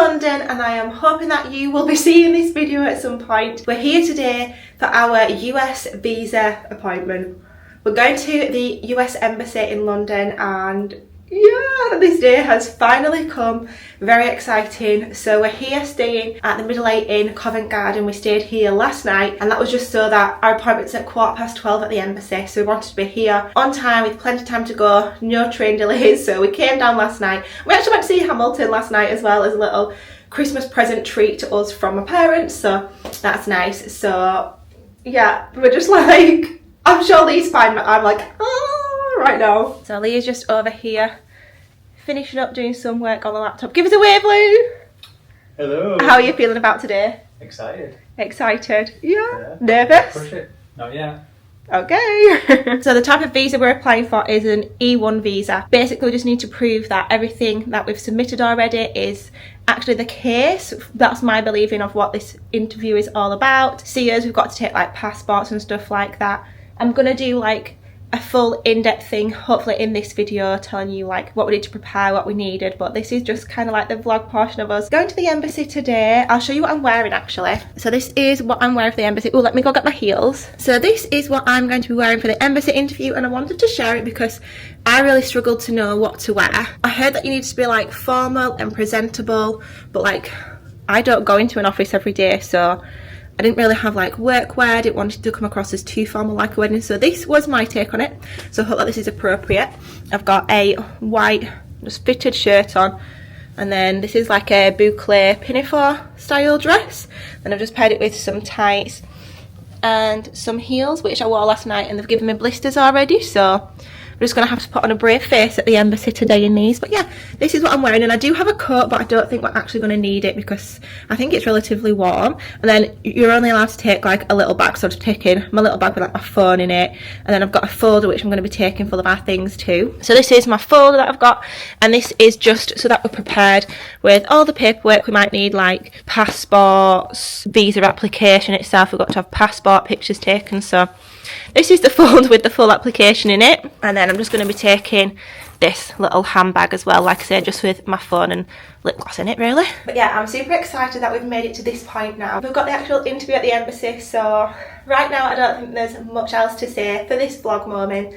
London and I am hoping that you will be seeing this video at some point. We're here today for our US visa appointment. We're going to the US Embassy in London and yeah, this day has finally come. Very exciting. So we're here staying at the Middle 8 Inn, Covent Garden. We stayed here last night and that was just so that our appointment's at 12:15 at the embassy. So we wanted to be here on time with plenty of time to go, no train delays. So we came down last night. We actually went to see Hamilton last night as well as a little Christmas present treat to us from my parents. So that's nice. So yeah, we're just like, I'm sure Lee's fine, but I'm like, right now. So Leah's just over here finishing up doing some work on the laptop. Give us a wave, Lou. Hello. How are you feeling about today? Excited. Excited? Yeah. Nervous? Push it. Not yet. Okay. So the type of visa we're applying for is an E1 visa. Basically we just need to prove that everything that we've submitted already is actually the case. That's my believing of what this interview is all about. CEOs, we've got to take like passports and stuff like that. I'm gonna do like a full in-depth thing hopefully in this video telling you like what we need to prepare, what we needed, but this is just kind of like the vlog portion of us going to the embassy today. I'll show you what I'm wearing actually. So this is what I'm wearing for the embassy. Oh, let me go get my heels. So this is what I'm going to be wearing for the embassy interview and I wanted to share it because I really struggled to know what to wear. I heard that you need to be like formal and presentable, but like I don't go into an office every day, so I didn't really have like workwear. I didn't want it to come across as too formal like a wedding, so this was my take on it. So I hope that this is appropriate. I've got a white just fitted shirt on, and then this is like a boucle pinafore style dress. Then I've just paired it with some tights and some heels which I wore last night and they've given me blisters already, so I'm just going to have to put on a brave face at the embassy today in these. But yeah, this is what I'm wearing, and I do have a coat but I don't think we're actually going to need it because I think it's relatively warm. And then you're only allowed to take like a little bag, so I've taken my little bag with like my phone in it, and then I've got a folder which I'm going to be taking full of our things too. So this is my folder that I've got, and this is just so that we're prepared with all the paperwork we might need, like passports, visa application itself. We've got to have passport pictures taken, so this is the folder with the full application in it. And then I'm just going to be taking this little handbag as well, like I said, just with my phone and lip gloss in it really. But yeah, I'm super excited that we've made it to this point now. We've got the actual interview at the embassy, so right now I don't think there's much else to say for this vlog moment,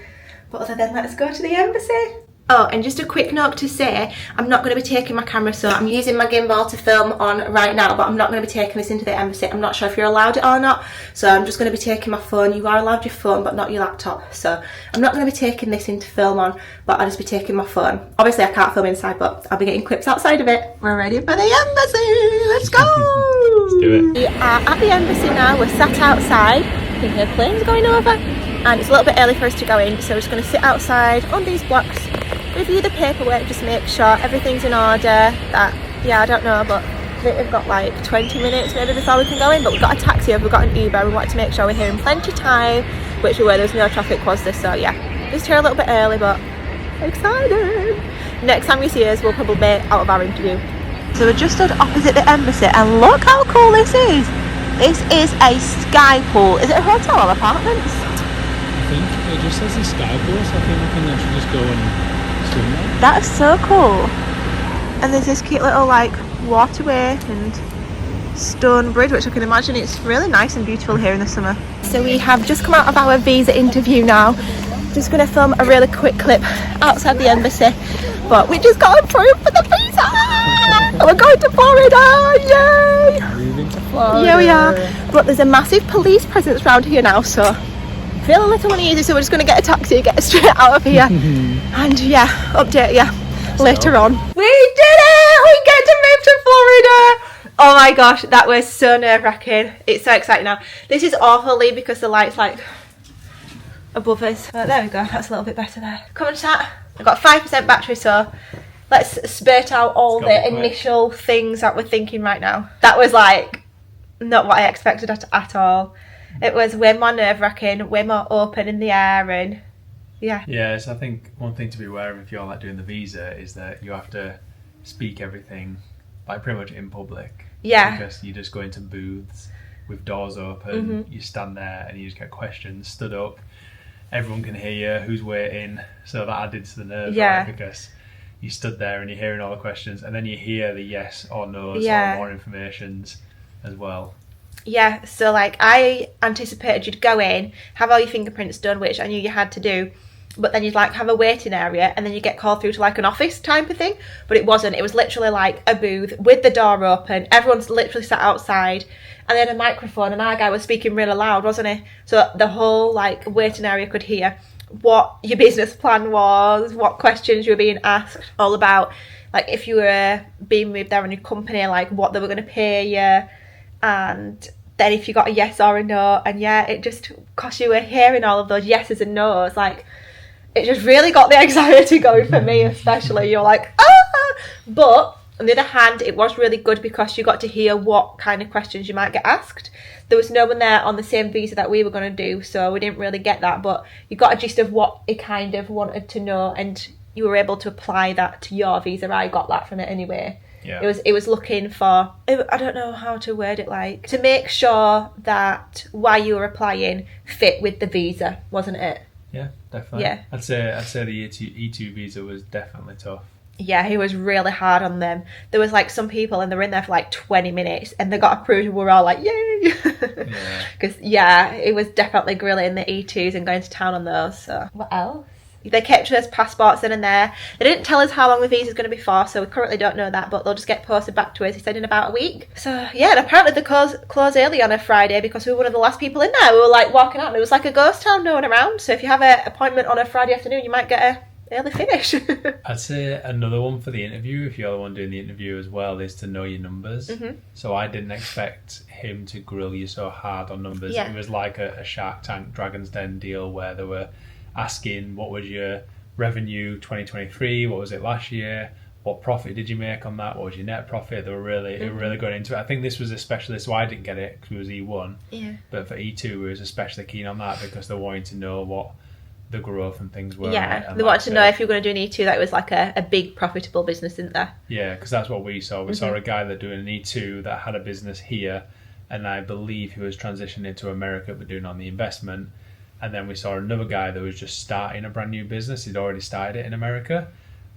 but other than let's go to the embassy. Oh, and just a quick note to say, I'm not going to be taking my camera, so I'm using my gimbal to film on right now, but I'm not going to be taking this into the embassy. I'm not sure if you're allowed it or not, so I'm just going to be taking my phone. You are allowed your phone, but not your laptop, so I'm not going to be taking this in to film on, but I'll just be taking my phone. Obviously I can't film inside, but I'll be getting clips outside of it. We're ready for the embassy, let's go! Let's do it. We are at the embassy now, we're sat outside. I think the plane's going over, and it's a little bit early for us to go in, so we're just going to sit outside on these blocks, review the paperwork, just make sure everything's in order. That, yeah, I don't know, but I think we've got like 20 minutes maybe before we can go in, but we've got a taxi or we've got an Uber. We wanted to make sure we're here in plenty of time, which we were. There's no traffic, was there? So yeah, just here a little bit early, but excited. Next time you see us, we'll probably be out of our interview. So we're just stood opposite the embassy and look how cool this is. This is a sky pool. Is it a hotel or apartments? I think it just says the sky pool, so I think we can actually just go and swim there. That is so cool. And there's this cute little like waterway and stone bridge, which I can imagine it's really nice and beautiful here in the summer. So we have just come out of our visa interview now. Just going to film a really quick clip outside the embassy, but we just got approved for the visa and we're going to Florida. Yay! Moving to Florida. Yeah, we are. But there's a massive police presence around here now, so I feel a little uneasy, so we're just going to get a taxi, get straight out of here and yeah, update you later on. We did it! We get to move to Florida! Oh my gosh, that was so nerve-wracking. It's so exciting now. This is awful, Lee, because the light's like above us. But there we go, that's a little bit better there. Come on, chat. I've got 5% battery, so let's spurt out all the initial things that we're thinking right now. That was like not what I expected at all. It was way more nerve-wracking, way more open in the air, and yeah. Yeah, so I think one thing to be aware of if you're like doing the visa is that you have to speak everything like pretty much in public. Yeah. Because you just go into booths with doors open, you stand there and you just get questions, stood up, everyone can hear you, who's waiting, so that added to the nerves, right? Because you stood there and you're hearing all the questions, and then you hear the yes or no, Yeah. or more informations as well. Yeah, so like I anticipated you'd go in, have all your fingerprints done, which I knew you had to do, but then you'd like have a waiting area and then you get called through to like an office type of thing. But it wasn't. It was literally like a booth with the door open. Everyone's literally sat outside and they had a microphone and our guy was speaking really loud, wasn't he? So the whole like waiting area could hear what your business plan was, what questions you were being asked, all about like if you were being moved there on your company, like what they were going to pay you, and then if you got a yes or a no. And yeah, it just, because you were hearing all of those yeses and nos, like it just really got the anxiety going for me especially. You're like, ah! But on the other hand, it was really good because you got to hear what kind of questions you might get asked. There was no one there on the same visa that we were going to do, so we didn't really get that, but you got a gist of what he kind of wanted to know, and you were able to apply that to your visa. I got that from it anyway. Yeah. It was looking for, I don't know how to word it, like to make sure that why you were applying fit with the visa, wasn't it? Yeah, definitely. Yeah. I'd say the E2 visa was definitely tough. Yeah, he was really hard on them. There was like some people and they were in there for like 20 minutes and they got approved and we were all like, yay! Yeah. Because yeah, it was definitely grilling the E2s and going to town on those. So what else? They kept us passports in and there. They didn't tell us how long the visa's going to be for, so we currently don't know that, but they'll just get posted back to us, he said, in about a week. So yeah, and apparently they close early on a Friday because we were one of the last people in there. We were like walking out and it was like a ghost town, no one around. So if you have an appointment on a Friday afternoon, you might get a early finish. I'd say another one for the interview, if you're the one doing the interview as well, is to know your numbers. Mm-hmm. So I didn't expect him to grill you so hard on numbers. Yeah. It was like a Shark Tank Dragon's Den deal where they were asking what was your revenue 2023, what was it last year, what profit did you make on that, what was your net profit. They were really going into it. I think this was especially, so I didn't get it because it was E1, Yeah. but for E2 we was especially keen on that because they wanted to know what the growth and things were. Yeah, and they like wanted to know if you were going to do an E2 that it was like a big profitable business, didn't they? Yeah, because that's what we saw. We saw Mm-hmm. a guy that doing an E2 that had a business here, and I believe he was transitioning into America but doing on the investment. And then we saw another guy that was just starting a brand new business. He'd already started it in America,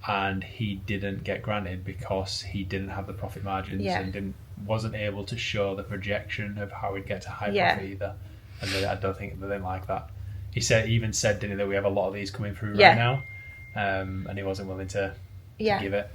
and he didn't get granted because he didn't have the profit margins and wasn't able to show the projection of how he'd get to high profit either. And I don't think they didn't like that. He even said, didn't he, that we have a lot of these coming through right now, and he wasn't willing to give it.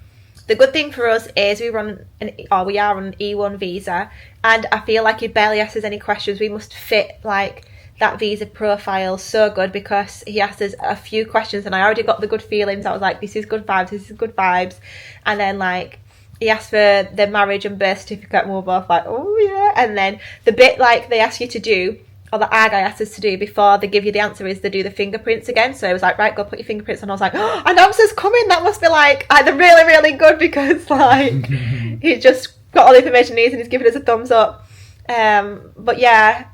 The good thing for us is we are on an E1 visa, and I feel like he barely asks us any questions. We must fit like that visa profile so good because he asked us a few questions and I already got the good feelings. I was like, this is good vibes. And then like he asked for the marriage and birth certificate and we were both like, oh yeah. And then the bit like they ask you to do, or that our guy asked us to do before they give you the answer, is they do the fingerprints again. So it was like, right, go put your fingerprints on. I was like, oh, an answer's coming. That must be like either really, really good because like he's just got all the information he needs and he's giving us a thumbs up. But yeah,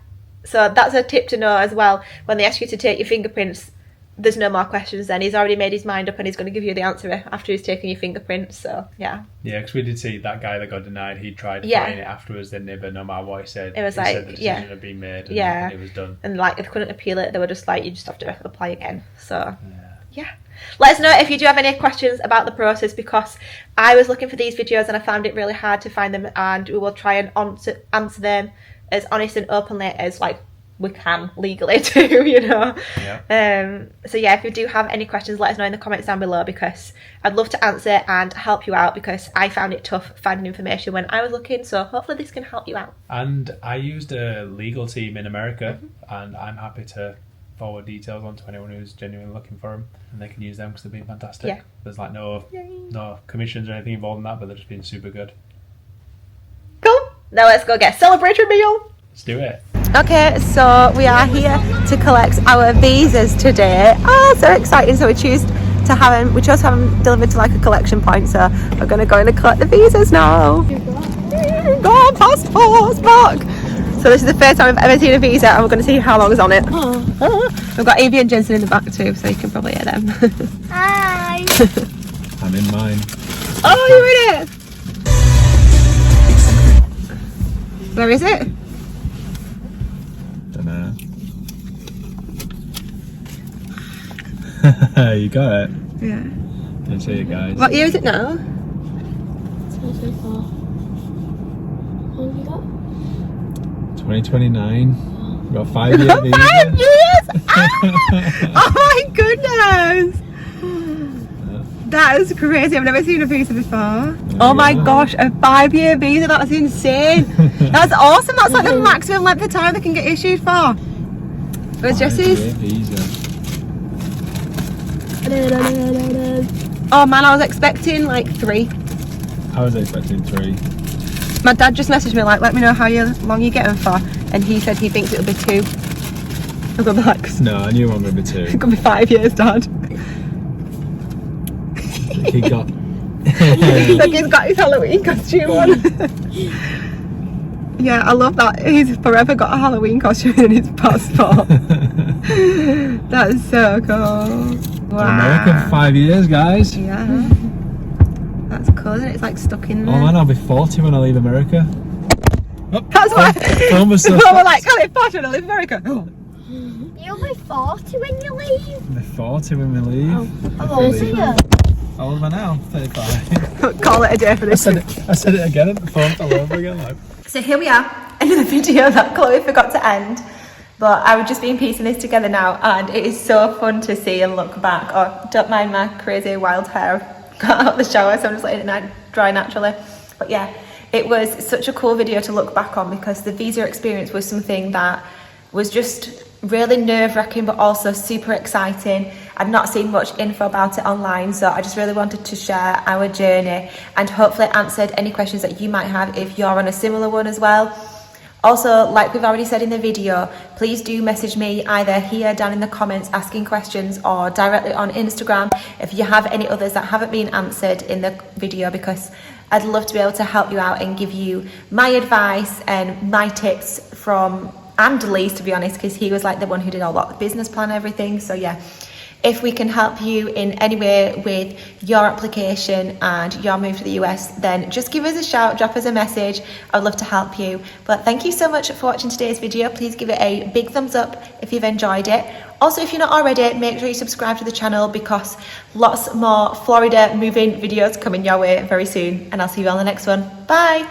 so that's a tip to know as well. When they ask you to take your fingerprints, there's no more questions then. He's already made his mind up and he's going to give you the answer after he's taken your fingerprints. So yeah. Yeah, because we did see that guy that got denied. He tried fighting it afterwards, didn't he? But no matter what he said, it was he like, said the decision had been made and it was done. And like, if they couldn't appeal it, they were just like, you just have to apply again. So yeah. Let us know if you do have any questions about the process because I was looking for these videos and I found it really hard to find them, and we will try and answer them as honest and openly as like we can legally too, you know. So yeah, if you do have any questions, let us know in the comments down below because I'd love to answer and help you out because I found it tough finding information when I was looking, so hopefully this can help you out. And I used a legal team in America and I'm happy to forward details on to anyone who's genuinely looking for them, and they can use them because they've been fantastic. There's like no commissions or anything involved in that, but they've just been super good. Cool. Now let's go get a celebratory meal. Let's do it. Okay, so we are here to collect our visas today. Oh, so exciting. So we chose to have them delivered to like a collection point, so we're going to go in and collect the visas now. Go passports back. So this is the first time I've ever seen a visa and we're going to see how long is on it. We've got Evie and Jensen in the back too, so you can probably hear them. Hi. I'm in mine. Oh, you're in it. Where is it? Dunno. You got it. Yeah. Can see it, guys. What year is it now? 2024. How long have you got? 2029. We've got 5 year visa. 5 years! Oh my goodness! That is crazy. I've never seen a visa before. Oh my gosh, a 5-year visa. That's insane. That's awesome. That's like the maximum length of time they can get issued for. Where's Jesse's? Visa. Oh man, I was expecting like 3. I was expecting 3. My dad just messaged me like, let me know how long you're getting for, and he said he thinks it'll be 2. I'm gonna be like, No, I knew one would be 2. it's gonna be 5 years, Dad. He got. Like he's got his Halloween costume on. Yeah, I love that. He's forever got a Halloween costume in his passport. That is so cool. Wow. America for 5 years, guys. Yeah. That's cool, isn't it? It's like stuck in there. Oh man, I'll be 40 when I leave America. Oh, That's why phone was so we're fast. like, can't it fast when I live in America? You'll be 40 when you leave. I'll be 40 when we leave. How old are you? How old am I now? 35. Call it a day for I this. said it again and the phone fell over again. Like. So here we are, another video that Chloe forgot to end. But I would just been piecing this together now, and it is so fun to see and look back. Oh, don't mind my crazy wild hair. Got out of the shower, so I'm just letting it dry naturally. But yeah, it was such a cool video to look back on, because the visa experience was something that was just really nerve-wracking but also super exciting. I'd not seen much info about it online, so I just really wanted to share our journey and hopefully answered any questions that you might have if you're on a similar one as well. Also, like we've already said in the video, please do message me either here down in the comments asking questions, or directly on Instagram if you have any others that haven't been answered in the video, because I'd love to be able to help you out and give you my advice and my tips from, and Lee's, to be honest, because he was like the one who did all the business plan and everything. So yeah, if we can help you in any way with your application and your move to the US, then just give us a shout, drop us a message. I'd love to help you. But thank you so much for watching today's video. Please give it a big thumbs up if you've enjoyed it. Also, if you're not already, make sure you subscribe to the channel, because lots more Florida moving videos coming your way very soon. And I'll see you on the next one. Bye.